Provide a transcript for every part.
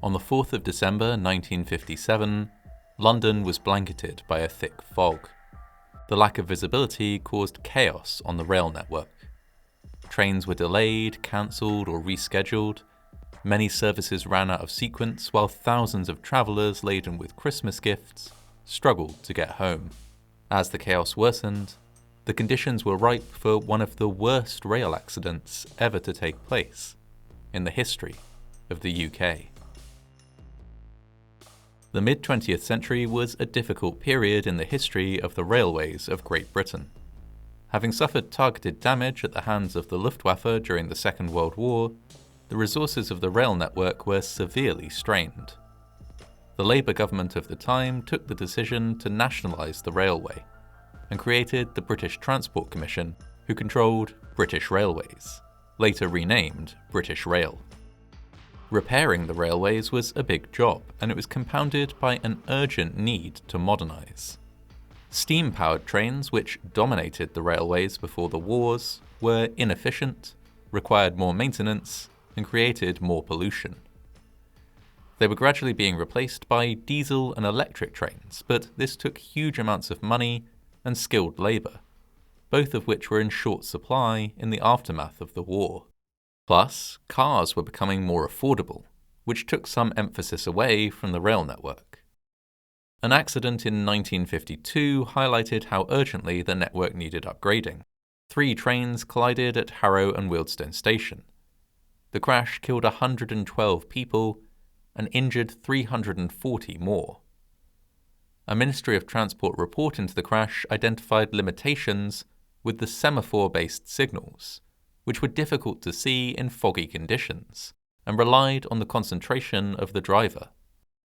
On the 4th of December 1957, London was blanketed by a thick fog. The lack of visibility caused chaos on the rail network. Trains were delayed, cancelled, or rescheduled. Many services ran out of sequence, while thousands of travellers laden with Christmas gifts struggled to get home. As the chaos worsened, the conditions were ripe for one of the worst rail accidents ever to take place in the history of the UK. The mid-20th century was a difficult period in the history of the railways of Great Britain. Having suffered targeted damage at the hands of the Luftwaffe during the Second World War, the resources of the rail network were severely strained. The Labour government of the time took the decision to nationalise the railway and created the British Transport Commission, who controlled British Railways, later renamed British Rail. Repairing the railways was a big job, and it was compounded by an urgent need to modernise. Steam-powered trains, which dominated the railways before the wars, were inefficient, required more maintenance, and created more pollution. They were gradually being replaced by diesel and electric trains, but this took huge amounts of money and skilled labour, both of which were in short supply in the aftermath of the war. Plus, cars were becoming more affordable, which took some emphasis away from the rail network. An accident in 1952 highlighted how urgently the network needed upgrading. 3 trains collided at Harrow and Wealdstone Station. The crash killed 112 people and injured 340 more. A Ministry of Transport report into the crash identified limitations with the semaphore-based signals, which were difficult to see in foggy conditions, and relied on the concentration of the driver.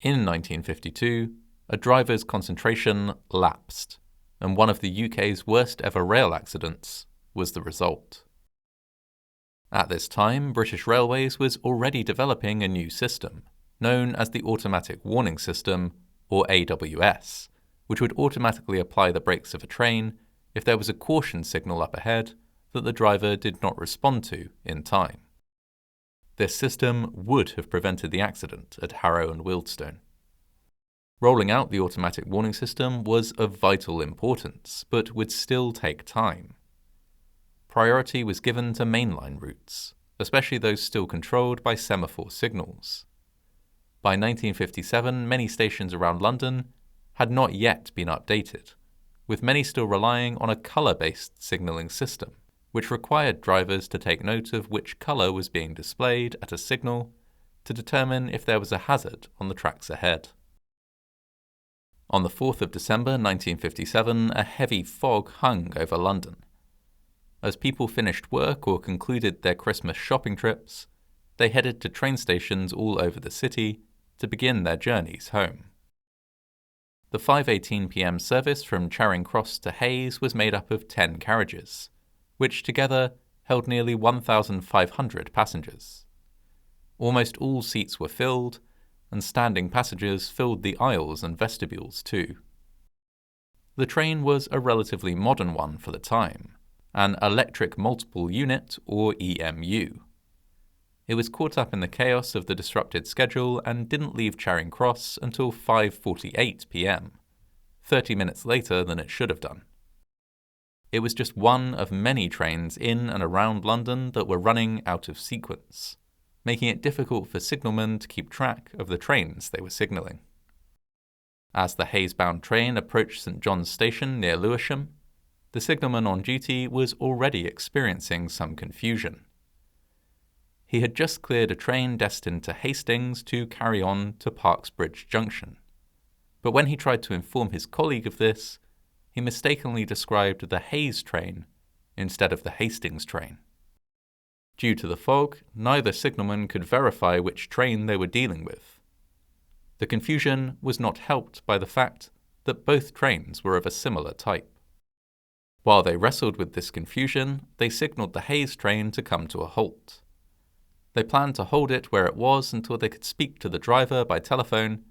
In 1952, a driver's concentration lapsed, and one of the UK's worst ever rail accidents was the result. At this time, British Railways was already developing a new system, known as the Automatic Warning System, or AWS, which would automatically apply the brakes of a train if there was a caution signal up ahead that the driver did not respond to in time. This system would have prevented the accident at Harrow and Wealdstone. Rolling out the automatic warning system was of vital importance, but would still take time. Priority was given to mainline routes, especially those still controlled by semaphore signals. By 1957, many stations around London had not yet been updated, with many still relying on a colour-based signalling system, which required drivers to take note of which colour was being displayed at a signal to determine if there was a hazard on the tracks ahead. On the 4th of December 1957, a heavy fog hung over London. As people finished work or concluded their Christmas shopping trips, they headed to train stations all over the city to begin their journeys home. The 5:18 p.m. service from Charing Cross to Hayes was made up of 10 carriages, which together held nearly 1,500 passengers. Almost all seats were filled, and standing passengers filled the aisles and vestibules too. The train was a relatively modern one for the time, an electric multiple unit, or EMU. It was caught up in the chaos of the disrupted schedule and didn't leave Charing Cross until 5:48 p.m, 30 minutes later than it should have done. It was just one of many trains in and around London that were running out of sequence, making it difficult for signalmen to keep track of the trains they were signalling. As the Hayes-bound train approached St John's Station near Lewisham, the signalman on duty was already experiencing some confusion. He had just cleared a train destined to Hastings to carry on to Parks Bridge Junction, but when he tried to inform his colleague of this, he mistakenly described the Hayes train instead of the Hastings train. Due to the fog, neither signalman could verify which train they were dealing with. The confusion was not helped by the fact that both trains were of a similar type. While they wrestled with this confusion, they signalled the Hayes train to come to a halt. They planned to hold it where it was until they could speak to the driver by telephone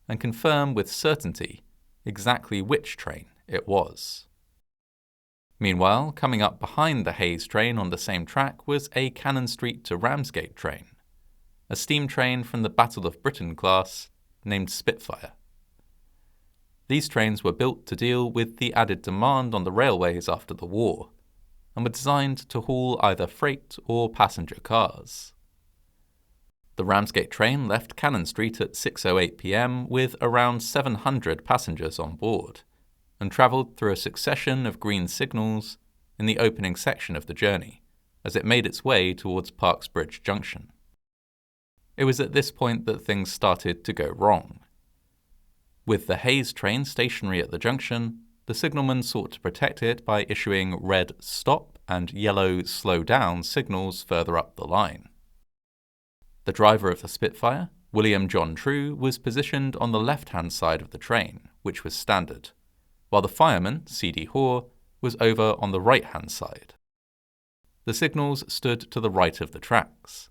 and confirm with certainty exactly which train it was. Meanwhile, coming up behind the Hayes train on the same track was a Cannon Street to Ramsgate train. a steam train from the Battle of Britain class named Spitfire. These trains were built to deal with the added demand on the railways after the war, and were designed to haul either freight or passenger cars. The Ramsgate train left Cannon Street at 6:08 p.m. with around 700 passengers on board, and travelled through a succession of green signals in the opening section of the journey, as it made its way towards Parksbridge Junction. It was at this point that things started to go wrong. With the Hayes train stationary at the junction, the signalman sought to protect it by issuing red stop and yellow slow down signals further up the line. The driver of the Spitfire, William John True, was positioned on the left-hand side of the train, which was standard, while the fireman, C.D. Hoare, was over on the right-hand side. The signals stood to the right of the tracks.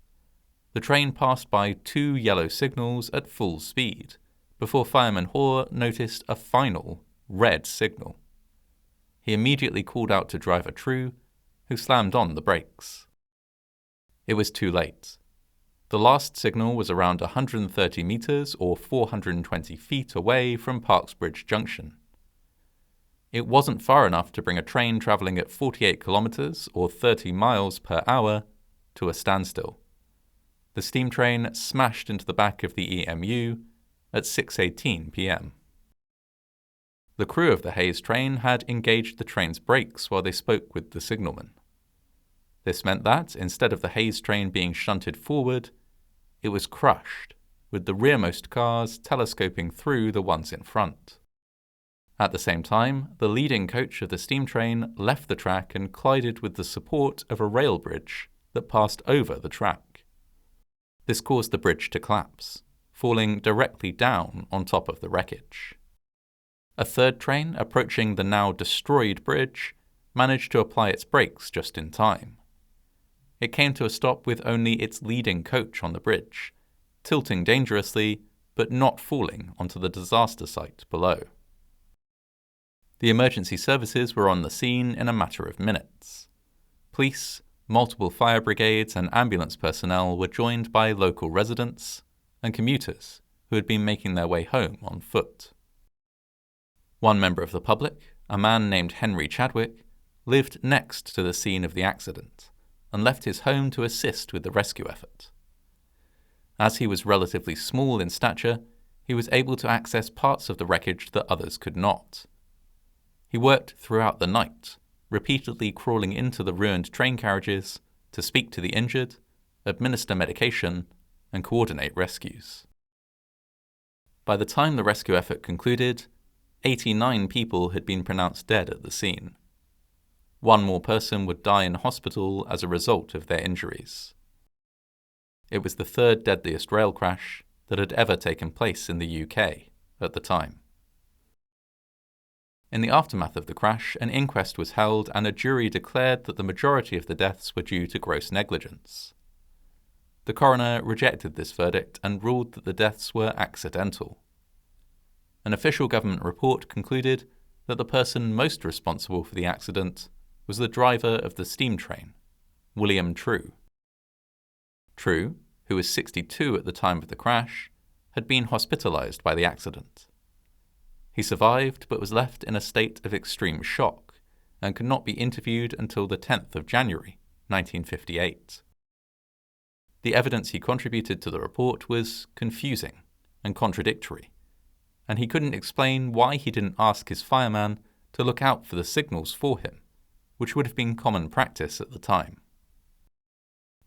The train passed by 2 yellow signals at full speed, before fireman Hoare noticed a final red signal. He immediately called out to driver True, who slammed on the brakes. It was too late. The last signal was around 130 metres or 420 feet away from Parksbridge Junction. It wasn't far enough to bring a train travelling at 48 kilometres or 30 miles per hour to a standstill. The steam train smashed into the back of the EMU at 6:18 p.m. The crew of the Hayes train had engaged the train's brakes while they spoke with the signalman. This meant that, instead of the Hayes train being shunted forward, it was crushed, with the rearmost cars telescoping through the ones in front. At the same time, the leading coach of the steam train left the track and collided with the support of a rail bridge that passed over the track. This caused the bridge to collapse, falling directly down on top of the wreckage. A third train approaching the now destroyed bridge managed to apply its brakes just in time. It came to a stop with only its leading coach on the bridge, tilting dangerously but not falling onto the disaster site below. The emergency services were on the scene in a matter of minutes. Police, multiple fire brigades and ambulance personnel were joined by local residents and commuters who had been making their way home on foot. One member of the public, a man named Henry Chadwick, lived next to the scene of the accident and left his home to assist with the rescue effort. As he was relatively small in stature, he was able to access parts of the wreckage that others could not. He worked throughout the night, repeatedly crawling into the ruined train carriages to speak to the injured, administer medication, and coordinate rescues. By the time the rescue effort concluded, 89 people had been pronounced dead at the scene. One more person would die in hospital as a result of their injuries. It was the third deadliest rail crash that had ever taken place in the UK at the time. In the aftermath of the crash, an inquest was held and a jury declared that the majority of the deaths were due to gross negligence. The coroner rejected this verdict and ruled that the deaths were accidental. An official government report concluded that the person most responsible for the accident was the driver of the steam train, William True. True, who was 62 at the time of the crash, had been hospitalized by the accident. He survived but was left in a state of extreme shock and could not be interviewed until the 10th of January, 1958. The evidence he contributed to the report was confusing and contradictory, and he couldn't explain why he didn't ask his fireman to look out for the signals for him, which would have been common practice at the time.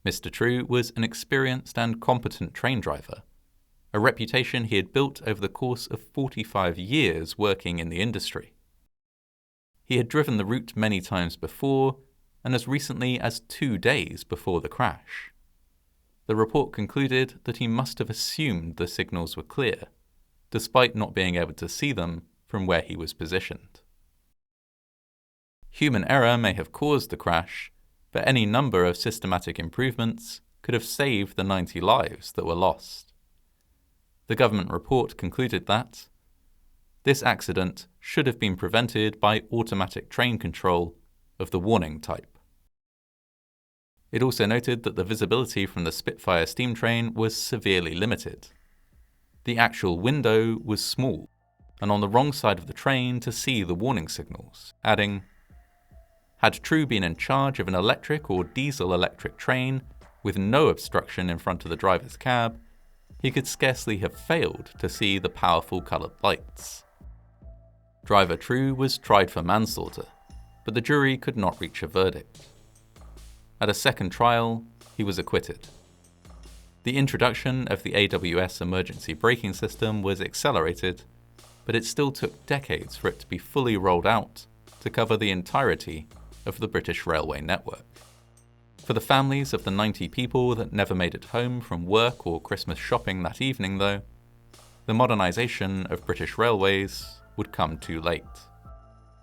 Mr. True was an experienced and competent train driver, a reputation he had built over the course of 45 years working in the industry. He had driven the route many times before, and as recently as 2 days before the crash. The report concluded that he must have assumed the signals were clear, despite not being able to see them from where he was positioned. Human error may have caused the crash, but any number of systematic improvements could have saved the 90 lives that were lost. The government report concluded that this accident should have been prevented by automatic train control of the warning type. It also noted that the visibility from the Spitfire steam train was severely limited. The actual window was small, and on the wrong side of the train to see the warning signals, adding, "Had True been in charge of an electric or diesel-electric train with no obstruction in front of the driver's cab, he could scarcely have failed to see the powerful coloured lights." Driver True was tried for manslaughter, but the jury could not reach a verdict. At a second trial, he was acquitted. The introduction of the AWS emergency braking system was accelerated, but it still took decades for it to be fully rolled out to cover the entirety of the British railway network. For the families of the 90 people that never made it home from work or Christmas shopping that evening, though, the modernisation of British railways would come too late.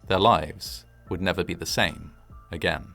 Their lives would never be the same again.